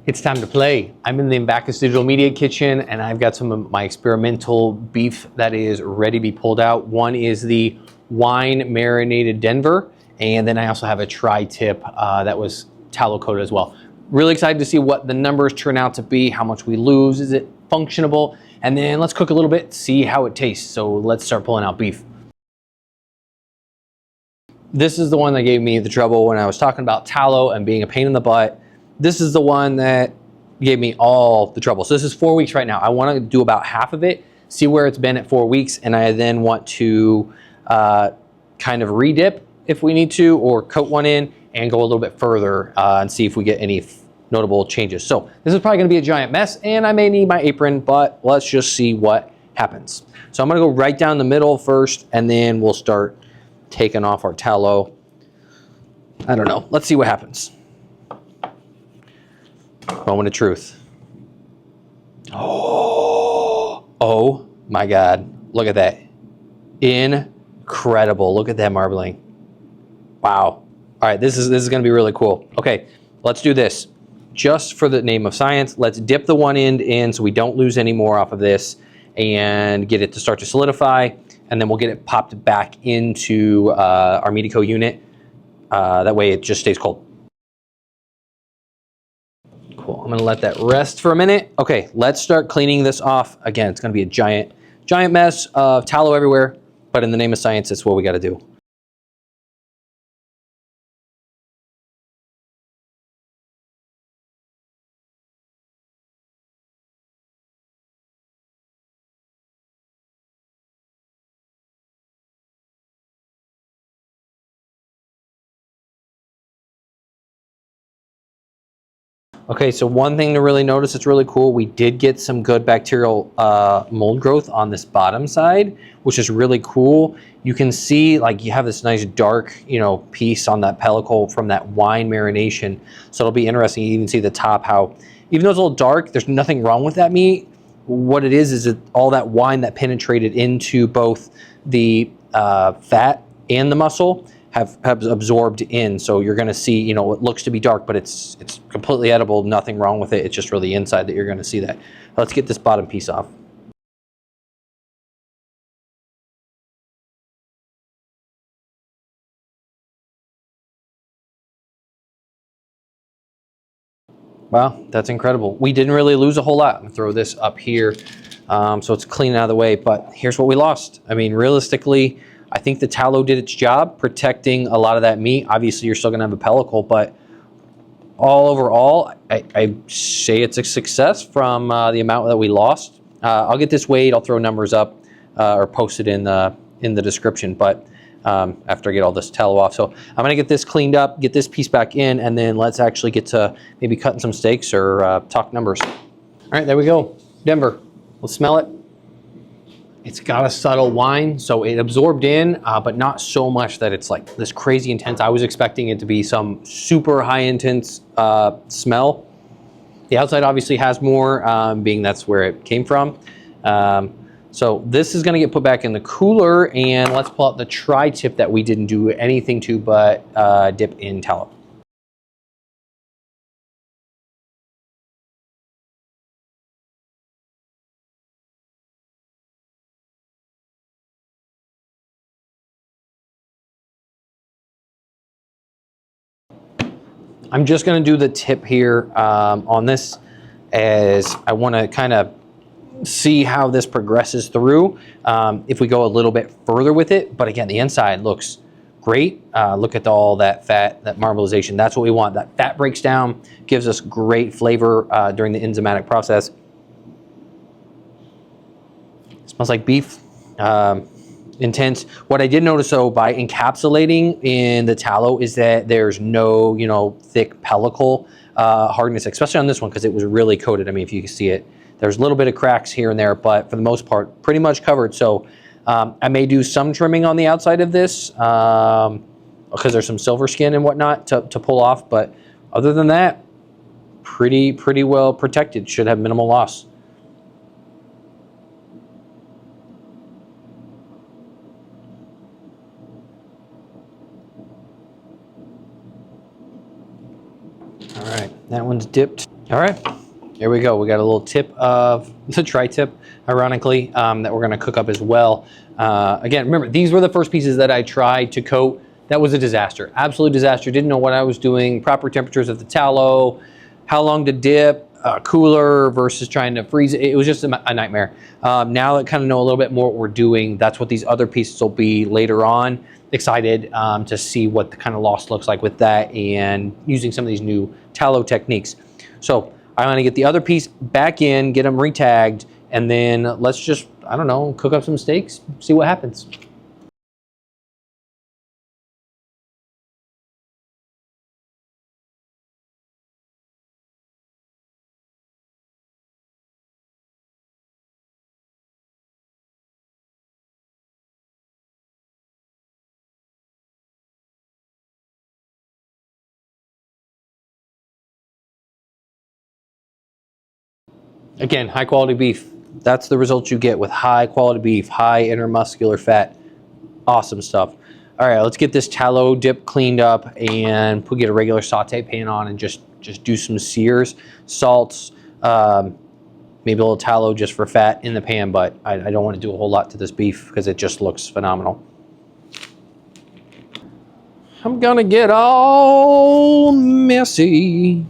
It's time to play. I'm in the Backus Digital Media kitchen and I've got some of my experimental beef that is ready to be pulled out. One is the wine marinated Denver, and then I also have a tri-tip that was tallow coated as well. Really excited to see what the numbers turn out to be, how much we lose, is it functionable, and then let's cook a little bit, see how it tastes. So let's start pulling out beef. This is the one that gave me the trouble when I was talking about tallow and being a pain in the butt. This is the one that gave me all the trouble. So this is 4 weeks right now. I want to do about half of it, see where it's been at 4 weeks, and I then want to kind of re-dip if we need to, or coat one in and go a little bit further and see if we get any notable changes. So this is probably going to be a giant mess, and I may need my apron, but let's just see what happens. So I'm going to go right down the middle first, and then we'll start taking off our tallow. I don't know. Let's see what happens. Moment of truth. Oh my God. Look at that. Incredible. Look at that marbling. Wow. All right, this is going to be really cool. Okay, let's do this. Just for the name of science, let's dip the one end in so we don't lose any more off of this and get it to start to solidify, and then we'll get it popped back into our Medico unit. That way it just stays cold. Cool. I'm going to let that rest for a minute. Okay, let's start cleaning this off. Again, it's going to be a giant mess of tallow everywhere, but in the name of science, that's what we got to do. Okay, so one thing to really notice, it's really cool. We did get some good bacterial mold growth on this bottom side, which is really cool. You can see, like, you have this nice dark, piece on that pellicle from that wine marination. So it'll be interesting. You even see the top, how, even though it's a little dark, there's nothing wrong with that meat. What it is that all that wine that penetrated into both the fat and the muscle have absorbed in. So you're going to see, it looks to be dark, but it's completely edible, nothing wrong with it. It's just really inside that you're going to see that. Let's get this bottom piece off. Wow, that's incredible. We didn't really lose a whole lot. I'm going to throw this up here so it's clean out of the way, but here's what we lost. I mean, realistically, I think the tallow did its job protecting a lot of that meat. Obviously, you're still going to have a pellicle, but all overall, I say it's a success from the amount that we lost. I'll get this weighed. I'll throw numbers up or post it in the description, but after I get all this tallow off. So I'm going to get this cleaned up, get this piece back in, and then let's actually get to maybe cutting some steaks or talk numbers. All right, there we go. Denver. Let's smell it. It's got a subtle wine, so it absorbed in, but not so much that it's like this crazy intense. I was expecting it to be some super high intense smell. The outside obviously has more, being that's where it came from. So this is gonna get put back in the cooler, and let's pull out the tri-tip that we didn't do anything to but dip in tallow. I'm just going to do the tip here on this, as I want to kind of see how this progresses through if we go a little bit further with it. But again, the inside looks great. Look at all that fat, that marbleization. That's what we want. That fat breaks down, gives us great flavor during the enzymatic process. It smells like beef. Intense. What I did notice, though, by encapsulating in the tallow is that there's no, thick pellicle hardness, especially on this one, because it was really coated. I mean, if you can see it, there's a little bit of cracks here and there, but for the most part, pretty much covered. So I may do some trimming on the outside of this because there's some silver skin and whatnot to pull off. But other than that, pretty well protected. Should have minimal loss. All right, that one's dipped. All right, here we go. We got a little tip of the tri-tip, ironically, that we're gonna cook up as well. Again, remember, these were the first pieces that I tried to coat. That was a disaster, absolute disaster. Didn't know what I was doing, proper temperatures of the tallow, how long to dip, cooler versus trying to freeze it. It was just a nightmare. Now that kind of know a little bit more what we're doing, that's what these other pieces will be later on. Excited to see what the kind of loss looks like with that and using some of these new tallow techniques. So I'm gonna get the other piece back in, get them retagged, and then let's just, I don't know, cook up some steaks, see what happens. Again, high quality beef. That's the results you get with high quality beef, high intermuscular fat. Awesome stuff. All right, let's get this tallow dip cleaned up and get a regular saute pan on and just do some sears, salts, maybe a little tallow just for fat in the pan, but I don't want to do a whole lot to this beef because it just looks phenomenal. I'm gonna get all messy.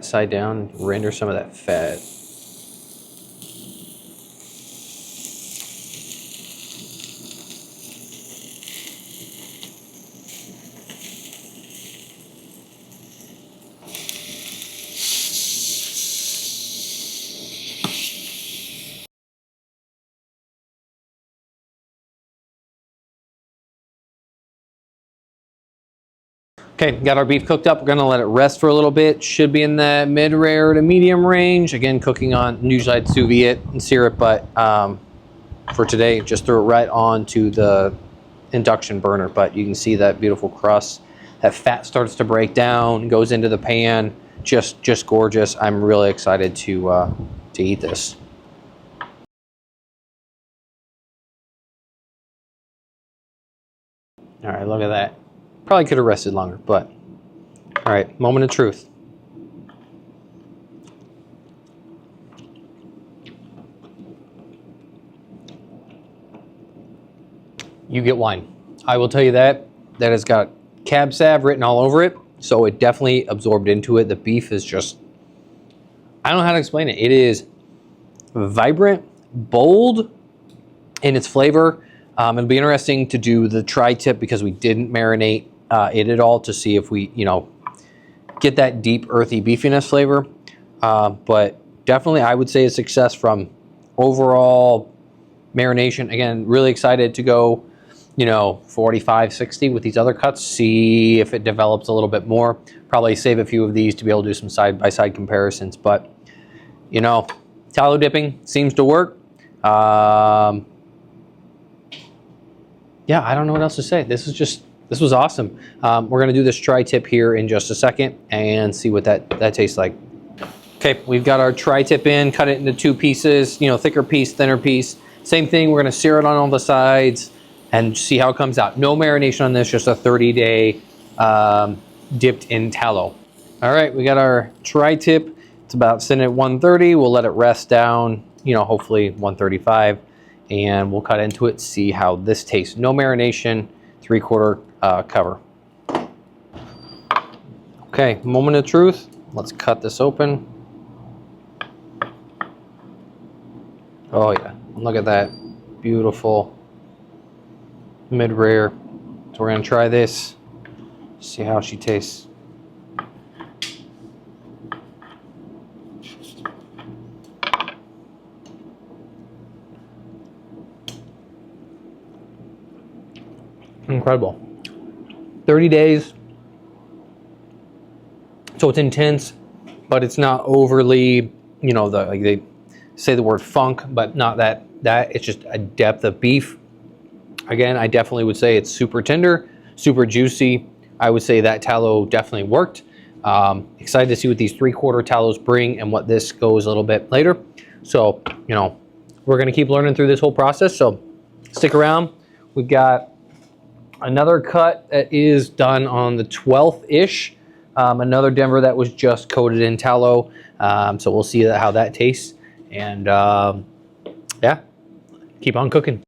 Side down, render some of that fat. Okay, got our beef cooked up. We're gonna let it rest for a little bit. Should be in the mid-rare to medium range. Again, cooking on, usually I'd sous vide it and sear it, but for today, just throw it right onto the induction burner. But you can see that beautiful crust. That fat starts to break down, goes into the pan. Just gorgeous. I'm really excited to eat this. All right, look at that. Probably could have rested longer, but all right, moment of truth. You get wine. I will tell you that. That has got Cab Sav written all over it, so it definitely absorbed into it. The beef is just, I don't know how to explain it. It is vibrant, bold in its flavor. It'll be interesting to do the tri-tip because we didn't marinate it at all to see if we, get that deep earthy beefiness flavor. But definitely I would say a success from overall marination. Again, really excited to go, 45, 60 with these other cuts, see if it develops a little bit more. Probably save a few of these to be able to do some side-by-side comparisons. But, tallow dipping seems to work. Yeah, I don't know what else to say. This was awesome. We're gonna do this tri-tip here in just a second and see what that tastes like. Okay, we've got our tri-tip in, cut it into two pieces, thicker piece, thinner piece. Same thing, we're gonna sear it on all the sides and see how it comes out. No marination on this, just a 30-day dipped in tallow. All right, we got our tri-tip. It's about sitting at 130. We'll let it rest down, hopefully 135. And we'll cut into it, see how this tastes. No marination, 3/4 cover. Okay, moment of truth. Let's cut this open. Oh yeah, look at that. Beautiful mid-rare. So we're gonna try this, see how she tastes. Incredible. 30 days. So it's intense, but it's not overly, like they say the word funk, but not that it's just a depth of beef. Again, I definitely would say it's super tender, super juicy. I would say that tallow definitely worked. Excited to see what these 3/4 tallows bring and what this goes a little bit later. So, you know, we're going to keep learning through this whole process. So stick around. We've got another cut that is done on the 12th-ish. Another Denver that was just coated in tallow. So we'll see how that tastes. And yeah, keep on cooking.